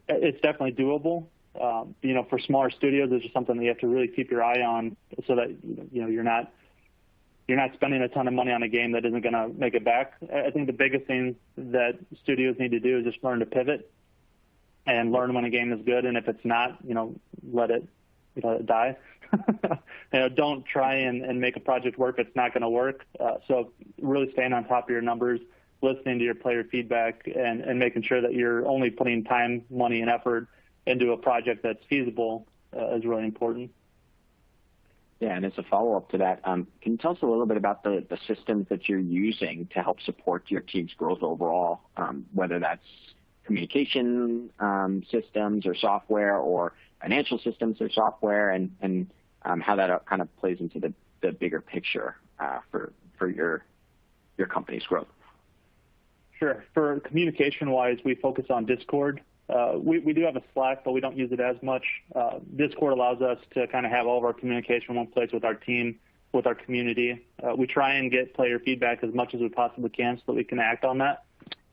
it's definitely doable. For smaller studios, it's just something that you have to really keep your eye on so that you're not spending a ton of money on a game that isn't going to make it back. I think the biggest thing that studios need to do is just learn to pivot and learn when a game is good, and if it's not, let it die. Don't try and make a project work if it's not going to work. So really staying on top of your numbers, listening to your player feedback, and making sure that you're only putting time, money, and effort into a project that's feasible is really important. Yeah, and as a follow-up to that, can you tell us a little bit about the systems that you're using to help support your team's growth overall, whether that's communication systems or software, or financial systems or software, and how that kind of plays into the bigger picture for your company's growth? Sure. For communication-wise, we focus on Discord. We do have a Slack, but we don't use it as much. Discord allows us to kind of have all of our communication in one place with our team, with our community. We try and get player feedback as much as we possibly can so that we can act on that.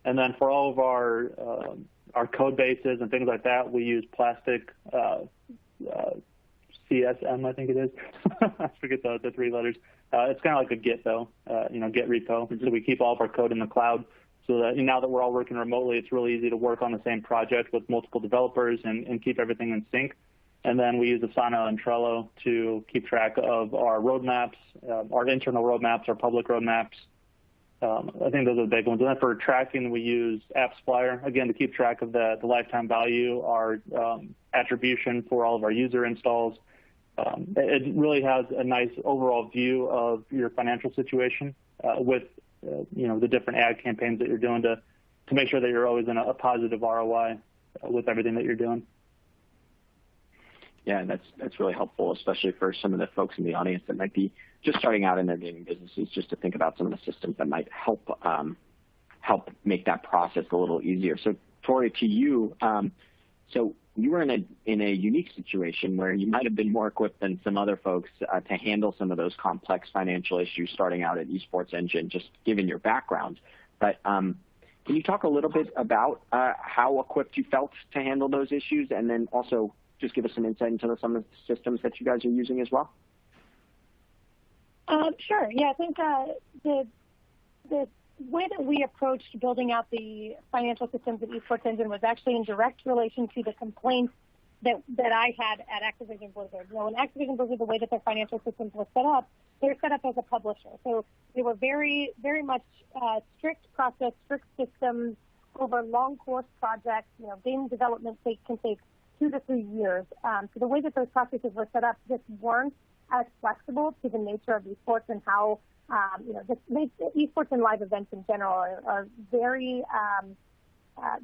And then for all of our code bases and things like that, we use Plastic CSM, I think it is. I forget the three letters. It's kind of like a Git, though, Git repo. So we keep all of our code in the cloud. So that now that we're all working remotely, it's really easy to work on the same project with multiple developers and keep everything in sync. And then we use Asana and Trello to keep track of our roadmaps, our internal roadmaps, our public roadmaps. I think those are the big ones. And then for tracking, we use AppsFlyer, again, to keep track of the lifetime value, our attribution for all of our user installs. It really has a nice overall view of your financial situation with the different ad campaigns that you're doing to make sure that you're always in a positive ROI with everything that you're doing. Yeah, that's really helpful, especially for some of the folks in the audience that might be just starting out in their gaming businesses, just to think about some of the systems that might help make that process a little easier. So, Tori, to you, so you were in a unique situation where you might have been more equipped than some other folks to handle some of those complex financial issues starting out at Esports Engine, just given your background. But can you talk a little bit about how equipped you felt to handle those issues, and then also just give us some insight into some of the systems that you guys are using as well? Sure. Yeah, I think the way that we approached building out the financial systems at Esports Engine was actually in direct relation to the complaints that I had at Activision Blizzard. In Activision Blizzard, the way that their financial systems were set up, they're set up as a publisher. So they were very, very much strict process, strict systems over long course projects. Game development can take 2 to 3 years. So the way that those processes were set up just weren't as flexible to the nature of esports and how, esports and live events in general are very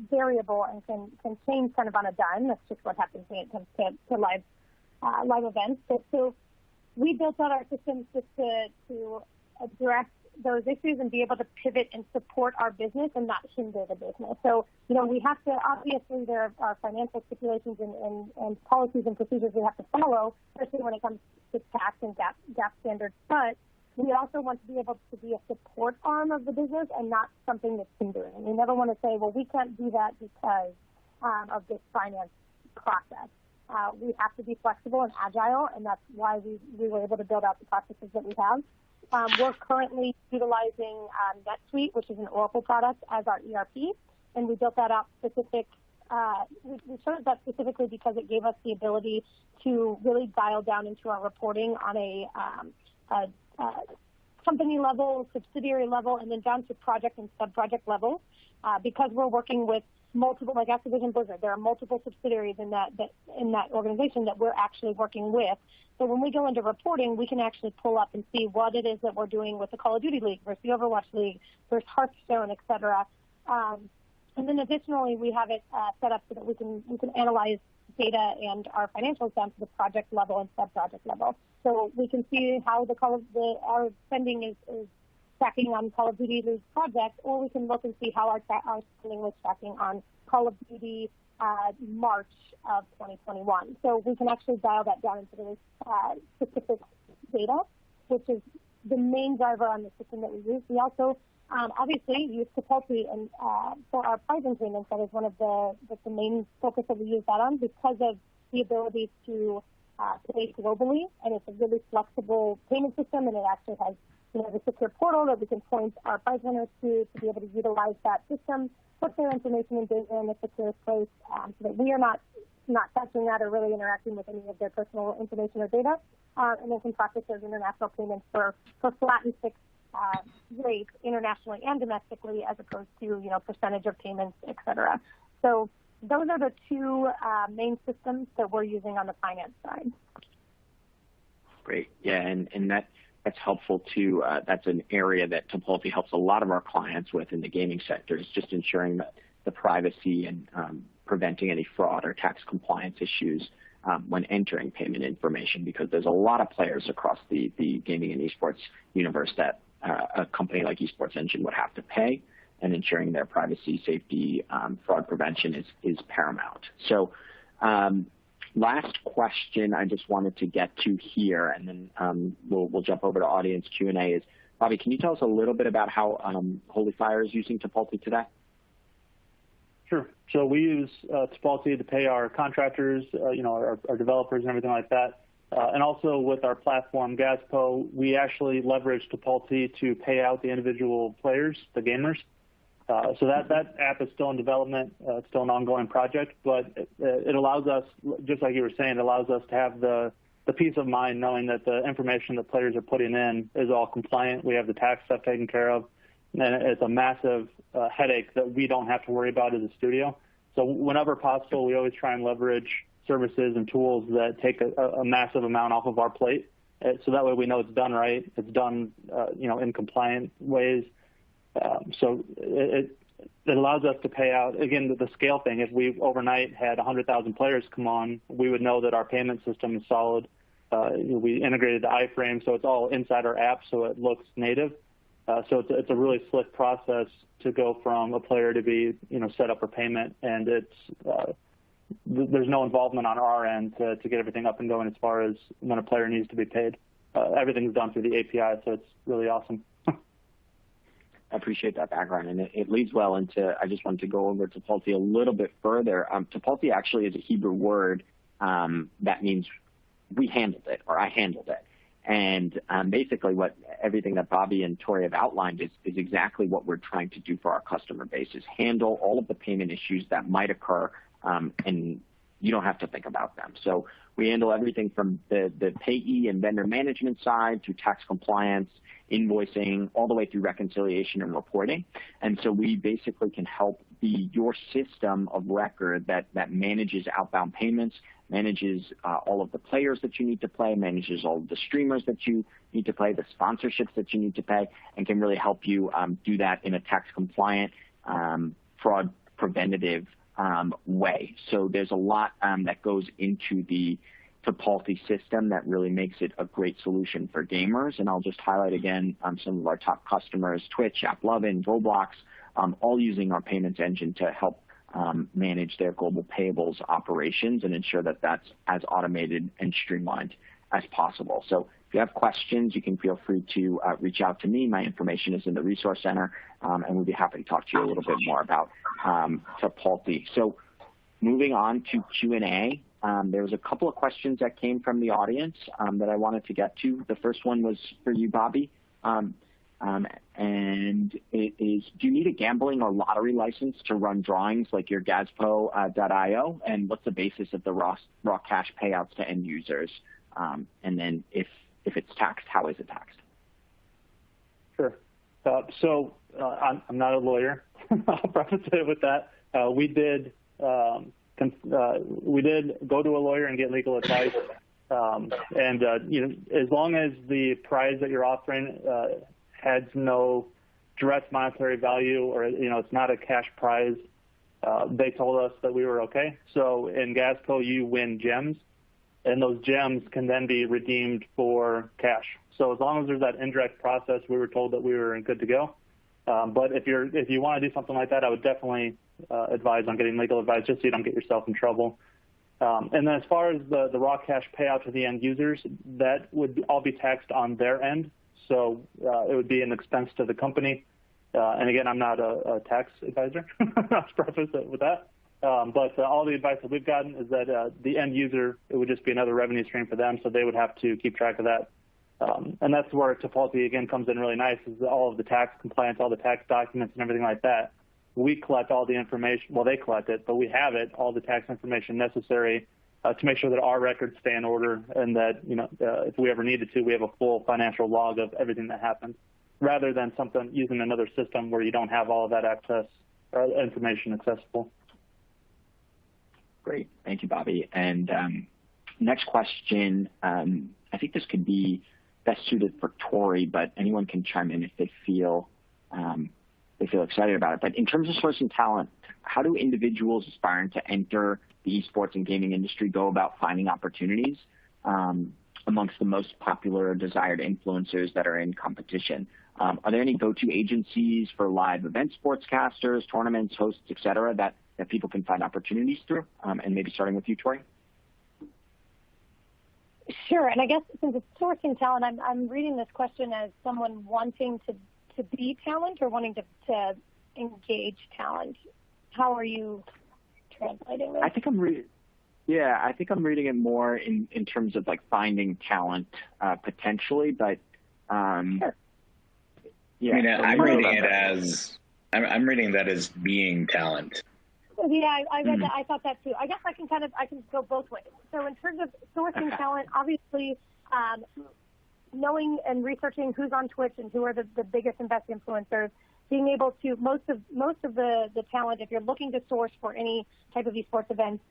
variable and can change kind of on a dime. That's just what happens when it comes to live events. So we built out our systems just to address those issues and be able to pivot and support our business and not hinder the business. So, we have to, obviously there are financial stipulations and policies and procedures we have to follow, especially when it comes to tax and GAAP standards. But we also want to be able to be a support arm of the business and not something that's hindering. We never want to say, well, we can't do that because of this finance process. We have to be flexible and agile, and that's why we were able to build out the processes that we have. We're currently utilizing NetSuite, which is an Oracle product, as our ERP, and we built that up we started that specifically because it gave us the ability to really dial down into our reporting on a company level, subsidiary level, and then down to project and sub-project level. Because we're working with multiple, like Activision Blizzard, there are multiple subsidiaries in that organization that we're actually working with. So when we go into reporting, we can actually pull up and see what it is that we're doing with the Call of Duty League versus the Overwatch League versus Hearthstone, et cetera. And then additionally, we have it set up so that we can analyze data and our financials down to the project level and sub-project level. So we can see how our spending is tracking on Call of Duty League project, or we can look and see how our spending was tracking on Call of Duty March of 2021. So we can actually dial that down into really specific data, which is the main driver on the system that we use. We also obviously use Tipalti and for our pricing payments. That is one of the main focus that we use that on because of the ability to pay globally, and it's a really flexible payment system, and it actually has the secure portal that we can point our prize winners to be able to utilize that system, put their information and data in a secure place so that we are not touching that or really interacting with any of their personal information or data, and they can process those international payments for flat and fixed rates internationally and domestically, as opposed to percentage of payments, et cetera. So those are the two main systems that we're using on the finance side. Great. Yeah, and that's helpful too. That's an area that Tipalti helps a lot of our clients with in the gaming sector, is just ensuring that the privacy and preventing any fraud or tax compliance issues when entering payment information, because there's a lot of players across the gaming and esports universe that a company like Esports Engine would have to pay, and ensuring their privacy, safety, fraud prevention is paramount. So last question I just wanted to get to here, and then we'll jump over to audience Q&A, is, Bobby, can you tell us a little bit about how Holy Fire is using Tipalti today? Sure. So we use Tipalti to pay our contractors, our developers and everything like that. And also with our platform, Gaspo, we actually leverage Tipalti to pay out the individual players, the gamers. So that app is still in development. It's still an ongoing project, but it allows us, just like you were saying, it allows us to have the peace of mind knowing that the information that players are putting in is all compliant. We have the tax stuff taken care of, and it's a massive headache that we don't have to worry about as a studio. So whenever possible, we always try and leverage services and tools that take a massive amount off of our plate. So that way we know it's done right, it's done in compliant ways. So it allows us to pay out, again, the scale thing. If we overnight had 100,000 players come on, we would know that our payment system is solid. We integrated the iframe, so it's all inside our app, so it looks native. So it's a really slick process to go from a player to be set up for payment, and there's no involvement on our end to get everything up and going as far as when a player needs to be paid. Everything's done through the API, so it's really awesome. I appreciate that background, and it leads well into, I just wanted to go over Tipalti a little bit further. Tipalti actually is a Hebrew word that means we handled it, or I handled it. And basically everything that Bobby and Tori have outlined is exactly what we're trying to do for our customer base, is handle all of the payment issues that might occur, and you don't have to think about them. So we handle everything from the payee and vendor management side to tax compliance, invoicing, all the way through reconciliation and reporting. And so we basically can help be your system of record that manages outbound payments, manages all of the players that you need to play, manages all of the streamers that you need to play, the sponsorships that you need to pay, and can really help you do that in a tax compliant, fraud preventative way. So there's a lot that goes into the Tipalti system that really makes it a great solution for gamers. And I'll just highlight again some of our top customers: Twitch, AppLovin, Roblox, all using our payments engine to help manage their global payables operations and ensure that that's as automated and streamlined as possible. So if you have questions, you can feel free to reach out to me. My information is in the Resource Center, and we'd be happy to talk to you a little bit more about Tipalti. So moving on to Q&A, there was a couple of questions that came from the audience that I wanted to get to. The first one was for you, Bobby. And it is, do you need a gambling or lottery license to run drawings like your Gazpo.io? And what's the basis of the raw cash payouts to end users? And then if it's taxed, how is it taxed? Sure. So I'm not a lawyer. I'll preface it with that. We did go to a lawyer and get legal advice. As long as the prize that you're offering has no direct monetary value, or it's not a cash prize, they told us that we were okay. So in Gazpo, you win gems, and those gems can then be redeemed for cash. So as long as there's that indirect process, we were told that we were good to go. But if you want to do something like that, I would definitely advise on getting legal advice, just so you don't get yourself in trouble. And then as far as the raw cash payout to the end users, that would all be taxed on their end. So it would be an expense to the company. And again, I'm not a tax advisor. I'll preface it with that. But all the advice that we've gotten is that the end user, it would just be another revenue stream for them, so they would have to keep track of that. And that's where Tipalti, again, comes in really nice, is all of the tax compliance, all the tax documents and everything like that. We collect all the information. Well, they collect it, but we have it, all the tax information necessary to make sure that our records stay in order, and that if we ever needed to, we have a full financial log of everything that happened, rather than something using another system where you don't have all of that access or information accessible. Great, thank you, Bobby. And next question, I think this could be best suited for Tori, but anyone can chime in if they feel excited about it. But in terms of sourcing talent, how do individuals aspiring to enter the esports and gaming industry go about finding opportunities amongst the most popular or desired influencers that are in competition? Are there any go-to agencies for live event sportscasters, tournaments, hosts, et cetera, that people can find opportunities through? And maybe starting with you, Tori? Sure, and I guess since it's sourcing talent, I'm reading this question as someone wanting to be talent or wanting to engage talent. How are you translating this? I think I'm reading it more in terms of like finding talent potentially, but sure. Yeah, I mean, I'm reading that as being talent. Yeah, I read that. I thought that too. I guess I can go both ways. So in terms of sourcing talent, obviously, knowing and researching who's on Twitch and who are the biggest and best influencers, being able to most of the talent, if you're looking to source for any type of esports events,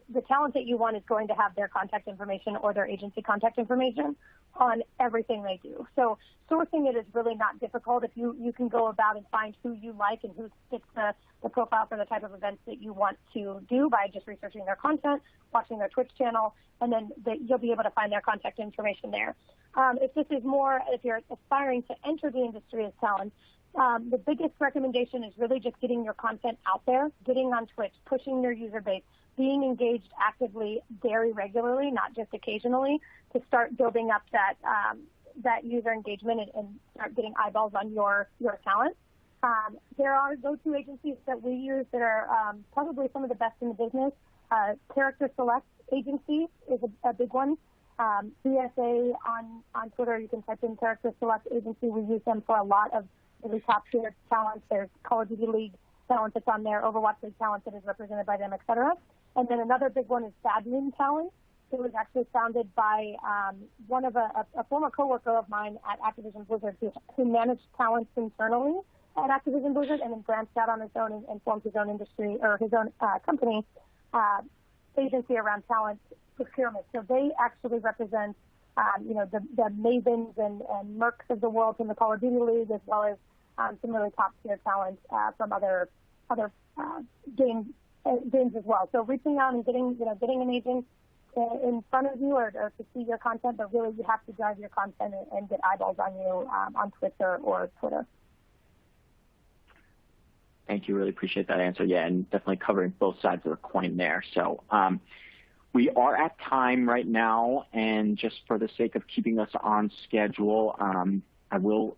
the talent that you want is going to have their contact information or their agency contact information on everything they do. So sourcing it is really not difficult if you can go about and find who you like and who fits the profile for the type of events that you want to do by just researching their content, watching their Twitch channel, and then you'll be able to find their contact information there. If you're aspiring to enter the industry as talent, the biggest recommendation is really just getting your content out there, getting on Twitch, pushing your user base, being engaged actively very regularly, not just occasionally, to start building up that user engagement and start getting eyeballs on your talent. There are go-to agencies that we use that are probably some of the best in the business. Character Select Agency is a big one. BSA on Twitter, you can type in Character Select Agency. We use them for a lot of really top-tier talent. There's Call of Duty League talent that's on there, Overwatch League talent that is represented by them, et cetera. And then another big one is Fabian Talent. It was actually founded by a former coworker of mine at Activision Blizzard who managed talents internally at Activision Blizzard and then branched out on his own and formed his own industry or his own company agency around talent procurement. So they actually represent the Mavens and Mercs of the world from the Call of Duty League, as well as some really top-tier talent from other games as well. So reaching out and getting an agent in front of you or to see your content, but really you have to drive your content and get eyeballs on you on Twitter or Twitter. Thank you. Really appreciate that answer. Yeah, and definitely covering both sides of the coin there. So we are at time right now, and just for the sake of keeping us on schedule, I will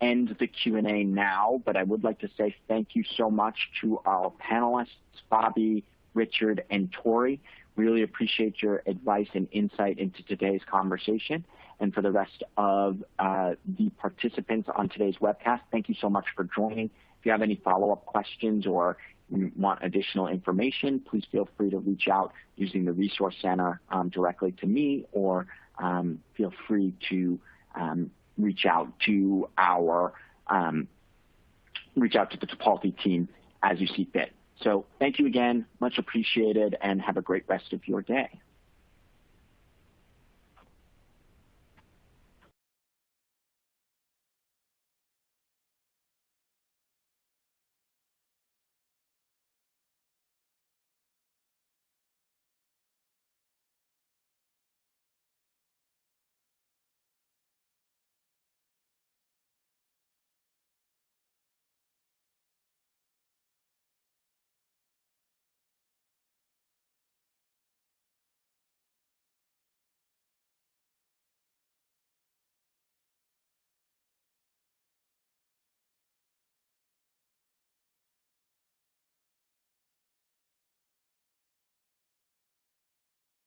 end the Q&A now, but I would like to say thank you so much to our panelists, Bobby, Richard, and Tori. Really appreciate your advice and insight into today's conversation. And for the rest of the participants on today's webcast, thank you so much for joining. If you have any follow-up questions or want additional information, please feel free to reach out using the Resource Center directly to me, or feel free to reach out to the Tipalti team as you see fit. So thank you again, much appreciated, and have a great rest of your day.